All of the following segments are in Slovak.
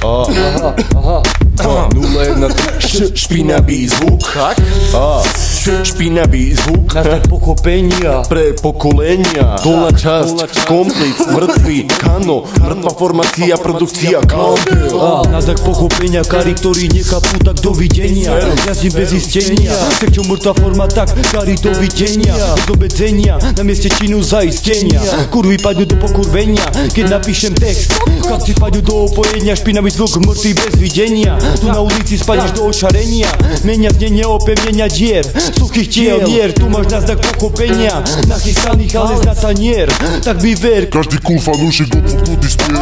01 špinavý zvuk. Tak? Špinavý zvuk. Na znak pochopenia. Pre pokolenia. Dolná časť, komplic, mŕtvy, kano, mŕtva formácia, produkcia, kandel. Na znak pochopenia, kari, ktorí nechápu, tak dovidenia. Jazdím bez istenia, sekčo mŕtva forma, tak kari, dovidenia. Bez obmedzenia, na mieste činu zaistenia. Kurvy padnú do pokurvenia, keď napíšem text. Chlapci padnú do opojenia, špinavý zvuk, mŕtvy bez videnia. Tu na ulici spadneš do očarenia, menia znenie opevnenia dier, suchých tiel, mier. Tu máš na znak pochopenia, nachystaných, ale zna tanier. Tak by ver, každý cool fanúšik odpuknutý spier.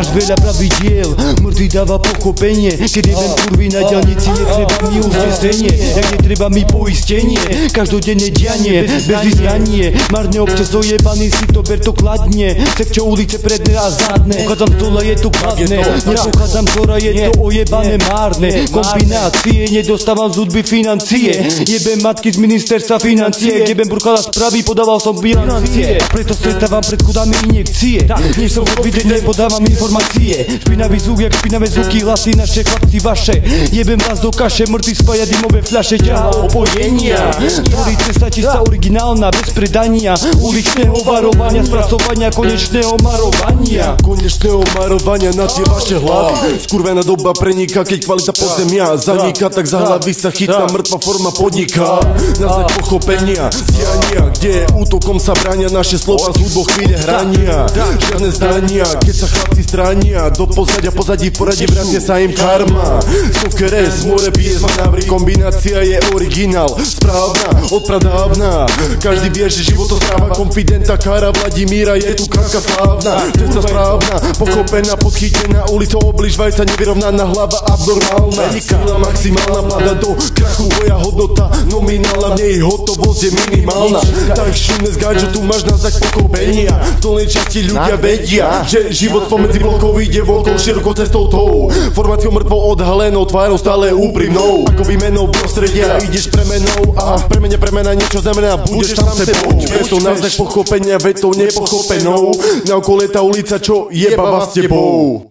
máš veľa pravidiel, mŕtvy dáva pochopenie. Keď jeden kurvy na diaľnici, netreba mi uznesenie, jak netreba mi poistenie. Každodenné dianie, bez vyznanie, marne občas ojebaný, si to ber to kladne. Sekčo ulice predné a zadné, pochádzam z dole, je to kladné. Nepochádzam z hora, je to ojebané márne. Kombinácie, nedostávam z hudby financie. Jebem matky z ministerstva financie, jebem burchala správy, podával som bilancie. Preto stretávam pred chudami injekcie, než som vidieť, nepodávam informácie. Špinavý zvuk, jak špinavé zvuky, hlasy naše, chlapci vaše. Jebem vás do kaše, mŕtvi spája dymové fľaše, ťaha opojenia. Tvorí cesta čistá originálna, bez predania, uličného varovania, spracovania, konečného marovania. Konečného marovania na tie vaše hlavy. Skurvená doba preniká, keď kvalita podzemia zaniká, tak za hlavy sa chytá, mŕtva forma podniká. Na znak pochopenia, diania, kde útokom sa bránia, naše slova z hudbou chvíle hrania. Žiadne zdania, keď sa chlapci stránia, do pozadia, pozadí v poradí vracia sa im karma. Sokeres, more bije z manávry, kombinácia je originál, správna, odpradávna. Každý vie, že život to správa konfidenta, Kara Vladimíra, je tu krátka slávna. Cesta správna, pochopená, podchytená, ulicou obližvajca, nevyrovnaná hlava abnormálna. Sila maximálna, vláda do krachu, tvoja hodnota nominálna, v nej hotovosť je minimálna. Tak šumne zgáčo, tu máš na znak pochopenia. V dolnej časti ľudia vedia, že život pomedzi blokov ide vokol širokou cestou tou. Formáciou mŕtvou odhalenou, tvárou stále úprimnou. Ako výmenou prostredia ideš premenou a v premene premena niečo znamená, budeš tam sebou. Je to na znak pochopenia, vetou nepochopenou. Na okolo je tá ulica, čo jebava s tebou.